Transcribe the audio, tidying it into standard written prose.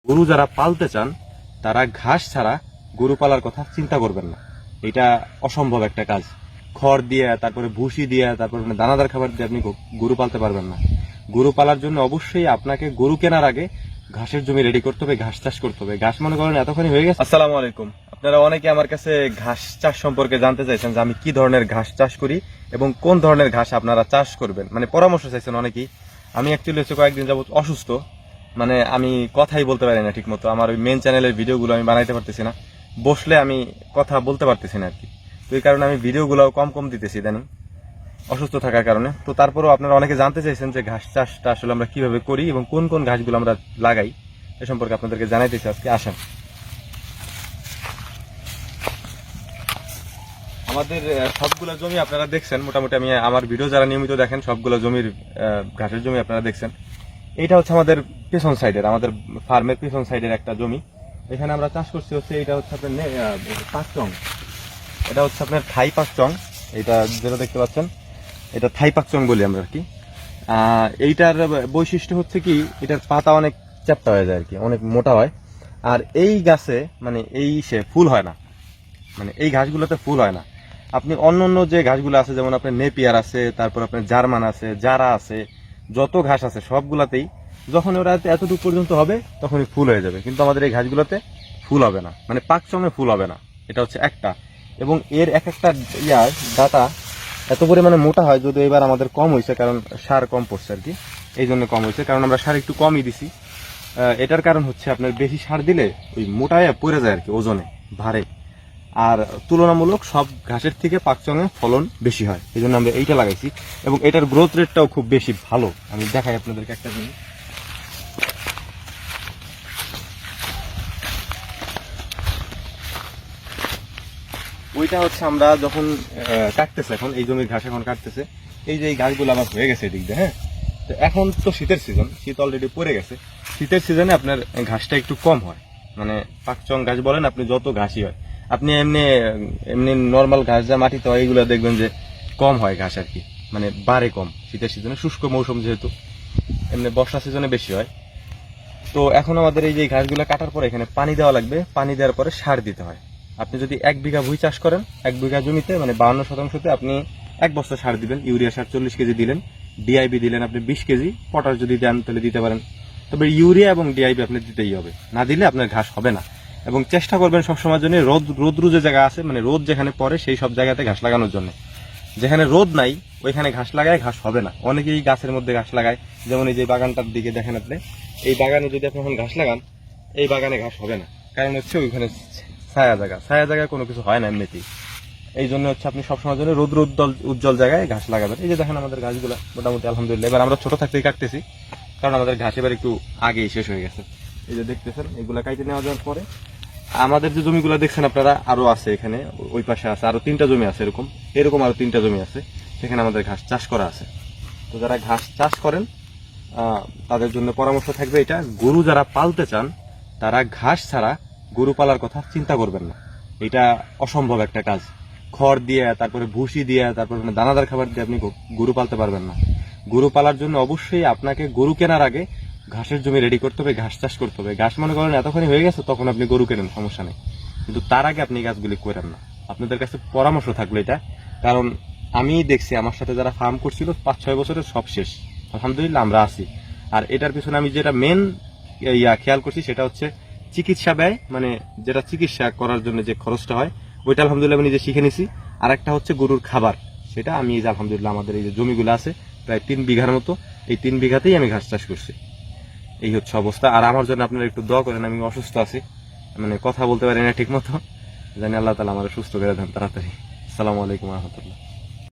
গরু যারা পালতে চান তারা ঘাস ছাড়া গরু পালার কথা চিন্তা করবেন না। এটা অসম্ভব একটা কাজ। খড় দিয়ে, তারপরে ভুসি দিয়ে, তারপরে দানাদার খাবার দিয়ে আপনি গরু পালতে পারবেন না। গরু পালার জন্য অবশ্যই আপনাকে গরু কেনার আগে ঘাসের জমি রেডি করতে হবে, ঘাস চাষ করতে হবে। ঘাস মনে করেন এতখানি হয়ে গেছে। আসসালামু আলাইকুম। আপনারা অনেকে আমার কাছে ঘাস চাষ সম্পর্কে জানতে চাইছেন যে আমি কি ধরনের ঘাস চাষ করি এবং কোন ধরনের ঘাস আপনারা চাষ করবেন, মানে পরামর্শ চাইছেন অনেকেই। আমি অ্যাকচুয়ালি হচ্ছে কয়েকদিন যাবত অসুস্থ, মানে আমি কথাই বলতে পারি না ঠিক মতো। আমার ওই মেন চ্যানেলের ভিডিওগুলো আমি বানাইতে পারতেছি না, বসলে আমি কথা বলতে পারতেছি না আর কি। তো এই কারণে আমি ভিডিওগুলো কম দিতেছি ইদানিং অসুস্থ থাকার কারণে। তো তারপরেও আপনারা অনেকে জানতে চাইছেন যে ঘাস চাষটা আসলে আমরা কিভাবে করি এবং কোন কোন ঘাসগুলো আমরা লাগাই, এ সম্পর্কে আপনাদেরকে জানাইতেছি আজকে। আসেন, আমাদের সবগুলো জমি আপনারা দেখছেন মোটামুটি। আমি আমার ভিডিও যারা নিয়মিত দেখেন সবগুলো জমির ঘাসের জমি আপনারা দেখছেন। এইটা হচ্ছে আমাদের পেছন সাইডের, আমাদের ফার্মের পেছন সাইডের একটা জমি। এখানে আমরা চাষ করছি হচ্ছে, এটা হচ্ছে আপনার পাকচং, এটা হচ্ছে আপনার থাই পাকচং। এটা যেটা দেখতে পাচ্ছেন এটা থাই পাকচং বলি আমরা আর কি। এইটার বৈশিষ্ট্য হচ্ছে কি, এটার পাতা অনেক চ্যাপ্টা হয়ে যায় আর কি, অনেক মোটা হয়। আর এই গাছে মানে ফুল হয় না, মানে এই ঘাসগুলোতে ফুল হয় না। আপনি অন্য অন্য যে ঘাসগুলো আছে, যেমন আপনার নেপিয়ার আছে, তারপর আপনার জার্মান আছে, জারা আছে, যত ঘাস আছে সবগুলাতেই যখন ওরা এতটুকু পর্যন্ত হবে তখনই ফুল হয়ে যাবে। কিন্তু আমাদের এই ঘাসগুলোতে ফুল হবে না, মানে পাকচমে ফুল হবে না। এটা হচ্ছে একটা। এবং এর এক একটা ডাটা এত পরিমাণে মোটা হয়, যদি এবার আমাদের কম হয়েছে কারণ সার কম পড়ছে আর কি, এই জন্য কম হয়েছে, কারণ আমরা সার একটু কমই দিছি। এটার কারণ হচ্ছে আপনার বেশি সার দিলে ওই মোটায় পড়ে যায় আর কি, ওজনে ভারে। আর তুলনামূলক সব ঘাসের থেকে পাকচঙে ফলন বেশি হয়, এই জন্য আমরা এইটা লাগাইছি। এবং এটার গ্রোথ রেটটাও খুব বেশি ভালো। আমি দেখাই আপনাদেরকে একটা জিনিস। ওইটা হচ্ছে আমরা যখন কাটতেছে, এখন এই জমির ঘাস এখন কাটতেছে, এই যে এই গাছগুলো আবার হয়ে গেছে এদিক দিয়ে। হ্যাঁ, তো এখন তো শীতের সিজন, শীত অলরেডি পড়ে গেছে। শীতের সিজনে আপনার ঘাসটা একটু কম হয়, মানে পাকচং ঘাস বলেন আপনি, যত ঘাসই হয়। আপনি এমনি এমনি নর্মাল ঘাস যা মাটিতে হয় এইগুলো দেখবেন যে কম হয় ঘাস আর কি, মানে বাড়ে কম শীতের সিজনে, শুষ্ক মৌসুম যেহেতু। এমনি বর্ষা সিজনে বেশি হয়। তো এখন আমাদের এই যে ঘাসগুলো কাটার পরে এখানে পানি দেওয়া লাগবে, পানি দেওয়ার পরে সার দিতে হয়। আপনি যদি 1 বিঘা ভুঁই চাষ করেন, 1 বিঘা জমিতে মানে 52%তে আপনি 1 বস্তা সার দিবেন। ইউরিয়া সার 40 কেজি দিলেন, ডিআইবি দিলেন আপনি 20 কেজি, পটাশ যদি দেন তাহলে দিতে পারেন। তবে ইউরিয়া এবং ডিআইবি আপনি দিতেই হবে, না দিলে আপনার ঘাস হবে না। এবং চেষ্টা করবেন সবসময়ের জন্য রোদ যে জায়গা আছে, মানে রোদ যেখানে পড়ে সেই সব জায়গাতে ঘাস লাগানোর জন্য। যেখানে রোদ নাই ওইখানে ঘাস লাগায় ঘাস হবে না। অনেকেই গাছের মধ্যে ঘাস লাগায়, যেমন এই যে বাগানটার দিকে দেখেন আপনি, এই বাগানে যদি আপনি এখন ঘাস লাগান, এই বাগানে ঘাস হবে না, কারণ হচ্ছে ওইখানে ছায়া জায়গা কোনো কিছু হয় না এমনিতেই। এই জন্য হচ্ছে আপনি সবসময় জন্য রোদ উজ্জ্বল জায়গায় ঘাস লাগাবেন। এই যে দেখেন আমাদের ঘাসগুলো মোটামুটি আলহামদুলিল্লাহ, এবার আমরা ছোট থাকতেই কাটতেছি, কারণ আমাদের ঘাস এবার একটু আগেই শেষ হয়ে গেছে। এই যে দেখতেছেন এগুলা কাইটে নেওয়া যাওয়ার পরে আমাদের যে জমিগুলো দেখছেন আপনারা, আরো আছে এখানে, ওই পাশে আছে আরো 3টা জমি আছে, এরকম আরো 3টা জমি আছে, সেখানে আমাদের ঘাস চাষ করা আছে। তো যারা ঘাস চাষ করেন তাদের জন্য পরামর্শ থাকবে এটা, গরু যারা পালতে চান তারা ঘাস ছাড়া গরু পালার কথা চিন্তা করবেন না। এটা অসম্ভব একটা কাজ। খড় দিয়ে, তারপরে ভুসি দিয়ে, তারপরে দানাদার খাবার দিয়ে আপনি গরু পালতে পারবেন না। গরু পালার জন্য অবশ্যই আপনাকে গরু কেনার আগে ঘাসের জমি রেডি করতে হবে, ঘাস চাষ করতে হবে। ঘাস মনে করেন এতখানি হয়ে গেছে তখন আপনি গরু কেনেন, সমস্যা নেই, কিন্তু তার আগে আপনি গাছগুলি করেন না। আপনাদের কাছে পরামর্শ থাকলো এটা, কারণ আমি দেখছি আমার সাথে যারা ফার্ম করছিল 5-6 বছরের সব শেষ, আলহামদুলিল্লাহ আমরা আছি। আর এটার পিছনে আমি যেটা মেন খেয়াল করছি সেটা হচ্ছে চিকিৎসা ব্যয়, মানে যেটা চিকিৎসা করার জন্য যে খরচটা হয় ওইটা আলহামদুলিল্লাহ আমি নিজে শিখে নিছি। আর একটা হচ্ছে গরুর খাবার, সেটা আমি এই যে আলহামদুলিল্লাহ আমাদের এই যে জমিগুলো আছে প্রায় 3 বিঘার মতো, এই 3 বিঘাতেই আমি ঘাস চাষ করছি। এই হচ্ছে অবস্থা। আর আমার জন্য আপনারা একটু দোয়া করেন, আমি অসুস্থ আছি, মানে কথা বলতে পারি না ঠিক মতো, জানি আল্লাহ তাআলা আমার সুস্থ করে দেন তাড়াতাড়ি। আসসালামু আলাইকুম ওয়া রাহমাতুল্লাহ।